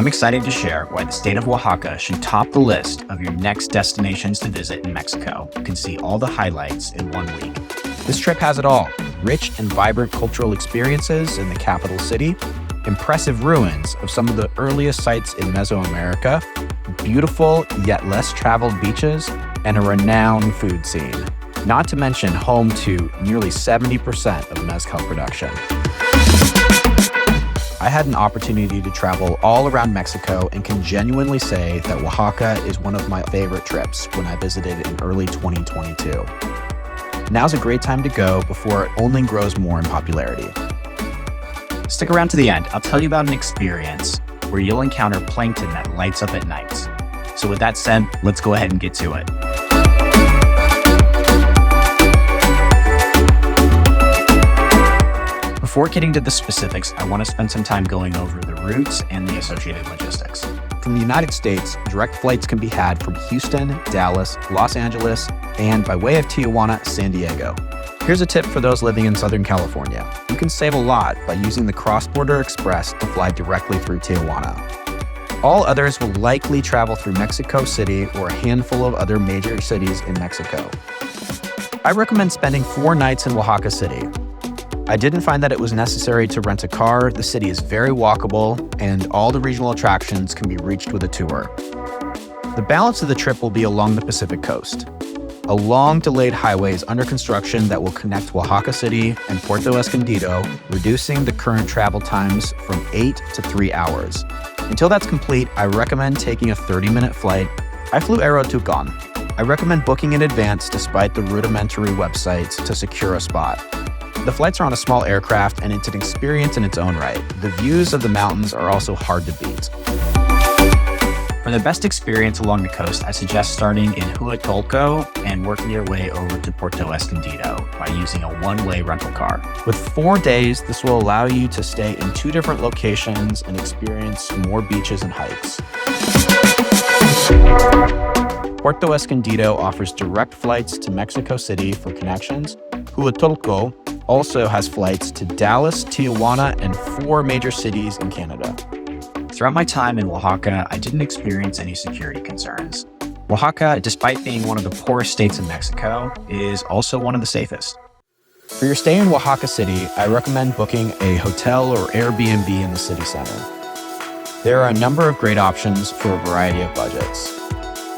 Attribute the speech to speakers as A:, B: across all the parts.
A: excited to share why the state of Oaxaca should top the list of your next destinations to visit in Mexico. You can see all the highlights in 1 week. This trip has it all: rich and vibrant cultural experiences in the capital city, impressive ruins of some of the earliest sites in Mesoamerica, beautiful yet less traveled beaches, and a renowned food scene. Not to mention home to nearly 70% of Mezcal production. I had an opportunity to travel all around Mexico and can genuinely say that Oaxaca is one of my favorite trips when I visited in early 2022. Now's a great time to go before it only grows more in popularity. Stick around to the end. I'll tell you about an experience where you'll encounter plankton that lights up at night. So with that said, let's go ahead and get to it. Before getting to the specifics, I want to spend some time going over the routes and the associated logistics. From the United States, direct flights can be had from Houston, Dallas, Los Angeles, and by way of Tijuana, San Diego. Here's a tip for those living in Southern California. You can save a lot by using the Cross-Border Express to fly directly through Tijuana. All others will likely travel through Mexico City or a handful of other major cities in Mexico. I recommend spending 4 nights in Oaxaca City. I didn't find that it was necessary to rent a car. The city is very walkable, and all the regional attractions can be reached with a tour. The balance of the trip will be along the Pacific coast. A long delayed highway is under construction that will connect Oaxaca City and Puerto Escondido, reducing the current travel times from 8 to 3 hours. Until that's complete, I recommend taking a 30-minute flight. I flew Aerotucon. I recommend booking in advance despite the rudimentary websites to secure a spot. The flights are on a small aircraft, and it's an experience in its own right. The views of the mountains are also hard to beat. For the best experience along the coast, I suggest starting in Huatulco and working your way over to Puerto Escondido by using a one-way rental car. With 4 days, this will allow you to stay in 2 different locations and experience more beaches and hikes. Puerto Escondido offers direct flights to Mexico City for connections. Huatulco also has flights to Dallas, Tijuana, and 4 major cities in Canada. Throughout my time in Oaxaca, I didn't experience any security concerns. Oaxaca, despite being one of the poorest states in Mexico, is also one of the safest. For your stay in Oaxaca City, I recommend booking a hotel or Airbnb in the city center. There are a number of great options for a variety of budgets.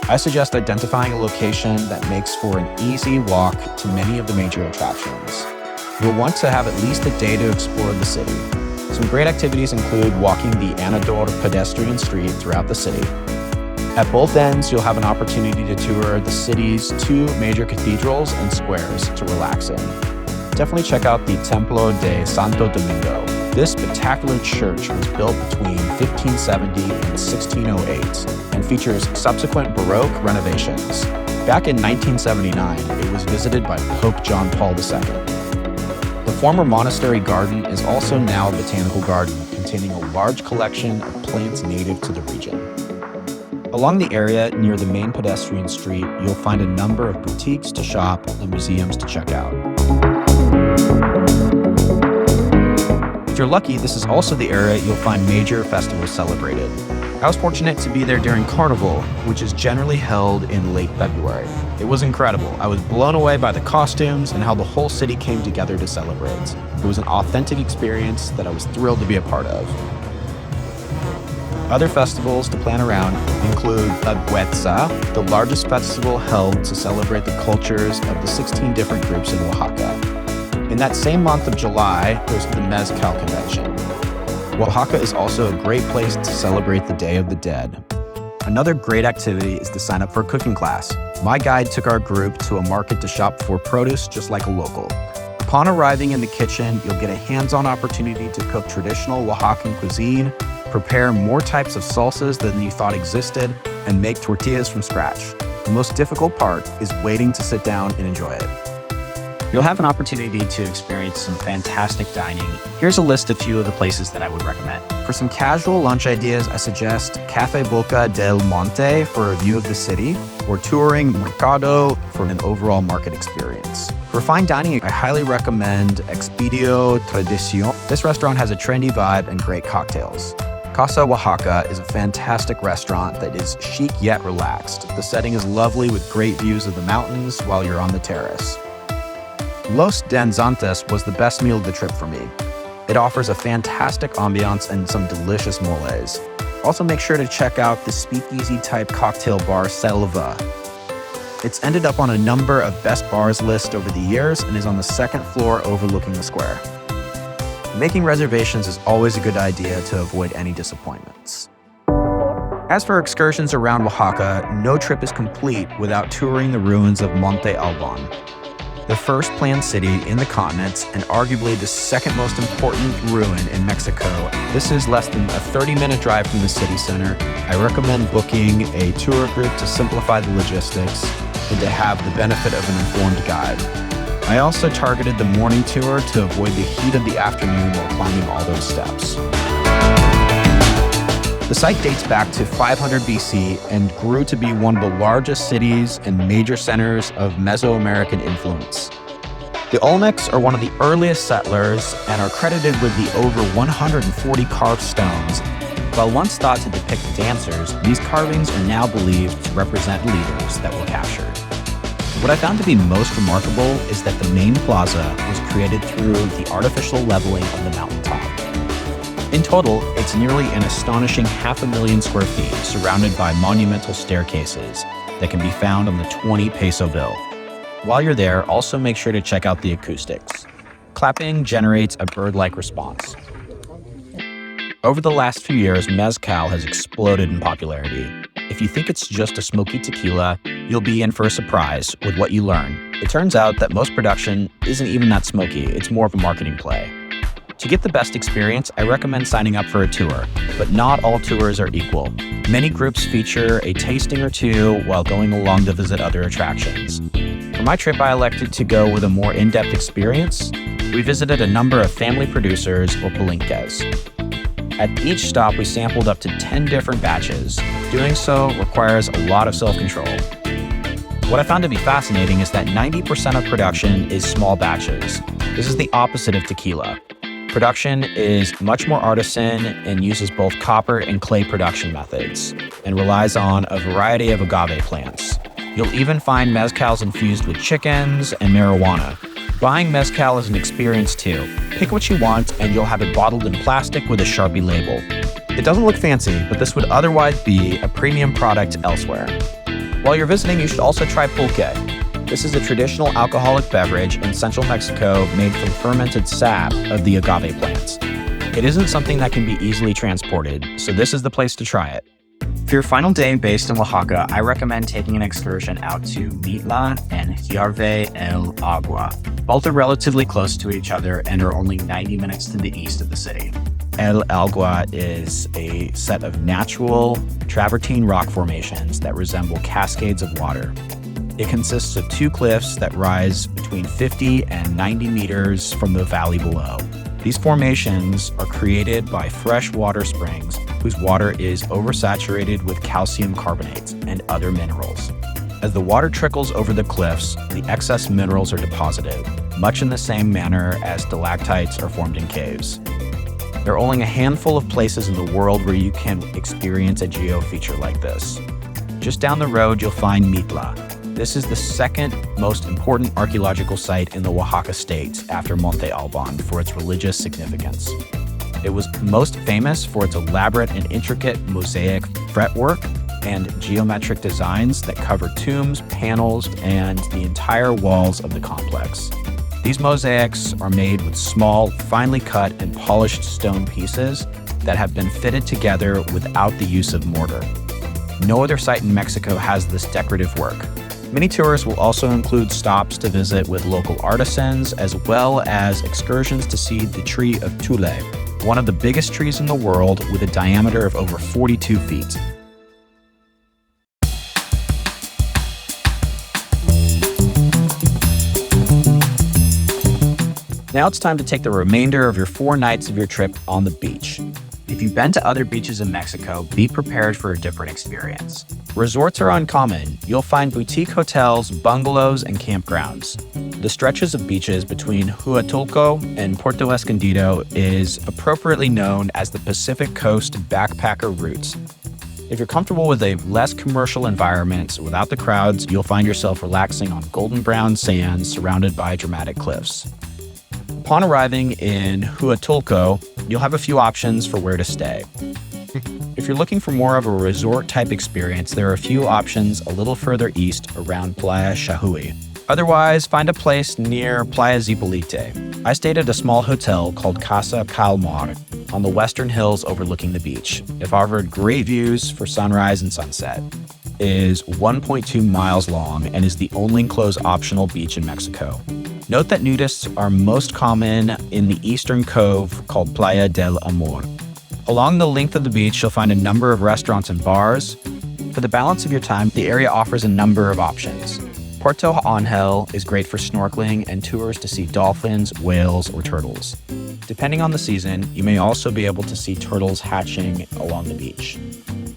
A: I suggest identifying a location that makes for an easy walk to many of the major attractions. You'll want to have at least a day to explore the city. Some great activities include walking the Anador pedestrian street throughout the city. At both ends, you'll have an opportunity to tour the city's 2 major cathedrals and squares to relax in. Definitely check out the Templo de Santo Domingo. This spectacular church was built between 1570 and 1608 and features subsequent Baroque renovations. Back in 1979, it was visited by Pope John Paul II. The former monastery garden is also now a botanical garden containing a large collection of plants native to the region. Along the area near the main pedestrian street, you'll find a number of boutiques to shop and museums to check out. If you're lucky, this is also the area you'll find major festivals celebrated. I was fortunate to be there during Carnival, which is generally held in late February. It was incredible. I was blown away by the costumes and how the whole city came together to celebrate. It was an authentic experience that I was thrilled to be a part of. Other festivals to plan around include La Buetza, the largest festival held to celebrate the cultures of the 16 different groups in Oaxaca. In that same month of July, there's the Mezcal convention. Oaxaca is also a great place to celebrate the Day of the Dead. Another great activity is to sign up for a cooking class. My guide took our group to a market to shop for produce just like a local. Upon arriving in the kitchen, you'll get a hands-on opportunity to cook traditional Oaxacan cuisine, prepare more types of salsas than you thought existed, and make tortillas from scratch. The most difficult part is waiting to sit down and enjoy it. You'll have an opportunity to experience some fantastic dining. Here's a list of a few of the places that I would recommend. For some casual lunch ideas, I suggest Cafe Boca del Monte for a view of the city, or touring Mercado for an overall market experience. For fine dining, I highly recommend Expedio Tradición. This restaurant has a trendy vibe and great cocktails. Casa Oaxaca is a fantastic restaurant that is chic yet relaxed. The setting is lovely with great views of the mountains while you're on the terrace. Los Danzantes was the best meal of the trip for me. It offers a fantastic ambiance and some delicious moles. Also make sure to check out the speakeasy-type cocktail bar Selva. It's ended up on a number of best bars lists over the years and is on the second floor overlooking the square. Making reservations is always a good idea to avoid any disappointments. As for excursions around Oaxaca, no trip is complete without touring the ruins of Monte Alban, the first planned city in the continent and arguably the second most important ruin in Mexico. This is less than a 30-minute drive from the city center. I recommend booking a tour group to simplify the logistics and to have the benefit of an informed guide. I also targeted the morning tour to avoid the heat of the afternoon while climbing all those steps. The site dates back to 500 BC and grew to be one of the largest cities and major centers of Mesoamerican influence. The Olmecs are one of the earliest settlers and are credited with the over 140 carved stones. While once thought to depict dancers, these carvings are now believed to represent leaders that were captured. What I found to be most remarkable is that the main plaza was created through the artificial leveling of the mountaintop. In total, it's nearly an astonishing 500,000 square feet, surrounded by monumental staircases that can be found on the 20 peso bill. While you're there, also make sure to check out the acoustics. Clapping generates a bird-like response. Over the last few years, Mezcal has exploded in popularity. If you think it's just a smoky tequila, you'll be in for a surprise with what you learn. It turns out that most production isn't even that smoky, it's more of a marketing play. To get the best experience, I recommend signing up for a tour, but not all tours are equal. Many groups feature a tasting or two while going along to visit other attractions. For my trip, I elected to go with a more in-depth experience. We visited a number of family producers or palenques. At each stop, we sampled up to 10 different batches. Doing so requires a lot of self-control. What I found to be fascinating is that 90% of production is small batches. This is the opposite of tequila. Production is much more artisan and uses both copper and clay production methods and relies on a variety of agave plants. You'll even find mezcals infused with chickens and marijuana. Buying mezcal is an experience too. Pick what you want and you'll have it bottled in plastic with a Sharpie label. It doesn't look fancy, but this would otherwise be a premium product elsewhere. While you're visiting, you should also try pulque. This is a traditional alcoholic beverage in central Mexico made from fermented sap of the agave plants. It isn't something that can be easily transported, so this is the place to try it. For your final day based in Oaxaca, I recommend taking an excursion out to Mitla and Hierve el Agua. Both are relatively close to each other and are only 90 minutes to the east of the city. El Agua is a set of natural travertine rock formations that resemble cascades of water. It consists of two cliffs that rise between 50 and 90 meters from the valley below. These formations are created by fresh water springs whose water is oversaturated with calcium carbonate and other minerals. As the water trickles over the cliffs, the excess minerals are deposited, much in the same manner as stalactites are formed in caves. There are only a handful of places in the world where you can experience a geo-feature like this. Just down the road, you'll find Mitla. This is the second most important archaeological site in the Oaxaca state after Monte Alban for its religious significance. It was most famous for its elaborate and intricate mosaic fretwork and geometric designs that cover tombs, panels, and the entire walls of the complex. These mosaics are made with small, finely cut and polished stone pieces that have been fitted together without the use of mortar. No other site in Mexico has this decorative work. Many tours will also include stops to visit with local artisans, as well as excursions to see the tree of Tule, one of the biggest trees in the world with a diameter of over 42 feet. Now it's time to take the remainder of your 4 nights of your trip on the beach. If you've been to other beaches in Mexico, be prepared for a different experience. Resorts are uncommon. You'll find boutique hotels, bungalows, and campgrounds. The stretches of beaches between Huatulco and Puerto Escondido is appropriately known as the Pacific Coast Backpacker Route. If you're comfortable with a less commercial environment without the crowds, you'll find yourself relaxing on golden brown sands surrounded by dramatic cliffs. Upon arriving in Huatulco, you'll have a few options for where to stay. If you're looking for more of a resort-type experience, there are a few options a little further east around Playa Shahui. Otherwise, find a place near Playa Zipolite. I stayed at a small hotel called Casa Calmar on the western hills overlooking the beach. It offered great views for sunrise and sunset. It is 1.2 miles long and is the only enclosed optional beach in Mexico. Note that nudists are most common in the eastern cove called Playa del Amor. Along the length of the beach, you'll find a number of restaurants and bars. For the balance of your time, the area offers a number of options. Puerto Angel is great for snorkeling and tours to see dolphins, whales, or turtles. Depending on the season, you may also be able to see turtles hatching along the beach.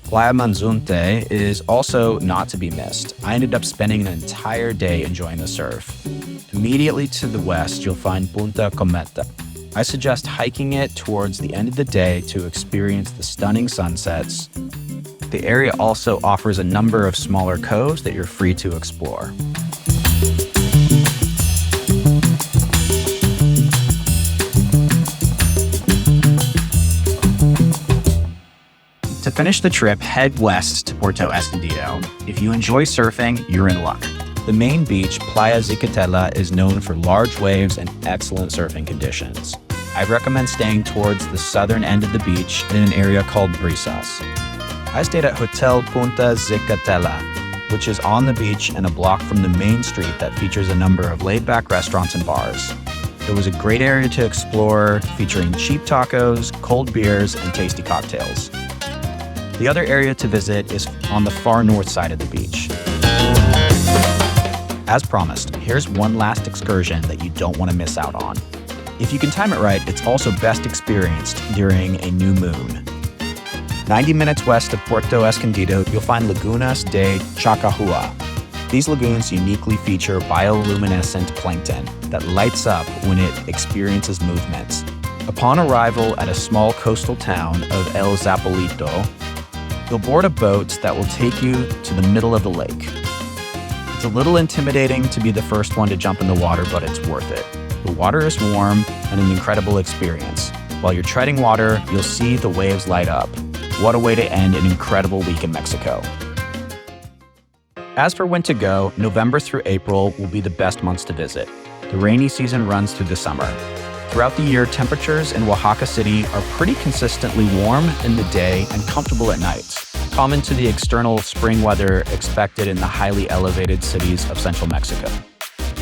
A: Playa Mazunte is also not to be missed. I ended up spending an entire day enjoying the surf. Immediately to the west, you'll find Punta Cometa. I suggest hiking it towards the end of the day to experience the stunning sunsets. The area also offers a number of smaller coves that you're free to explore. To finish the trip, head west to Puerto Escondido. If you enjoy surfing, you're in luck. The main beach, Playa Zicatela, is known for large waves and excellent surfing conditions. I recommend staying towards the southern end of the beach in an area called Brisas. I stayed at Hotel Punta Zicatela, which is on the beach and a block from the main street that features a number of laid-back restaurants and bars. It was a great area to explore, featuring cheap tacos, cold beers, and tasty cocktails. The other area to visit is on the far north side of the beach. As promised, here's one last excursion that you don't want to miss out on. If you can time it right, it's also best experienced during a new moon. 90 minutes west of Puerto Escondido, you'll find Lagunas de Chacahua. These lagoons uniquely feature bioluminescent plankton that lights up when it experiences movement. Upon arrival at a small coastal town of El Zipolite, you'll board a boat that will take you to the middle of the lake. It's a little intimidating to be the first one to jump in the water, but it's worth it. The water is warm and an incredible experience. While you're treading water, you'll see the waves light up. What a way to end an incredible week in Mexico. As for when to go, November through April will be the best months to visit. The rainy season runs through the summer. Throughout the year, temperatures in Oaxaca City are pretty consistently warm in the day and comfortable at night, common to the external spring weather expected in the highly elevated cities of central Mexico.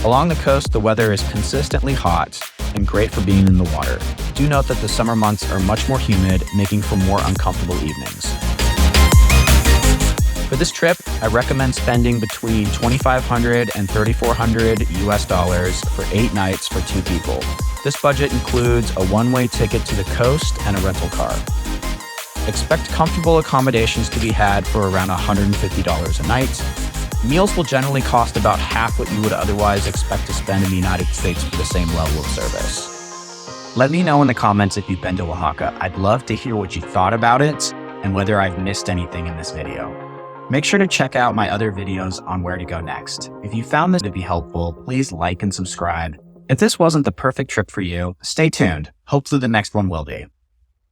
A: Along the coast, the weather is consistently hot and great for being in the water. Do note that the summer months are much more humid, making for more uncomfortable evenings. For this trip, I recommend spending between $2,500 and $3,400 US for 8 nights for 2 people. This budget includes a one-way ticket to the coast and a rental car. Expect comfortable accommodations to be had for around $150 a night. Meals will generally cost about half what you would otherwise expect to spend in the United States for the same level of service. Let me know in the comments if you've been to Oaxaca. I'd love to hear what you thought about it and whether I've missed anything in this video. Make sure to check out my other videos on where to go next. If you found this to be helpful, please like and subscribe. If this wasn't the perfect trip for you, stay tuned. Hopefully the next one will be.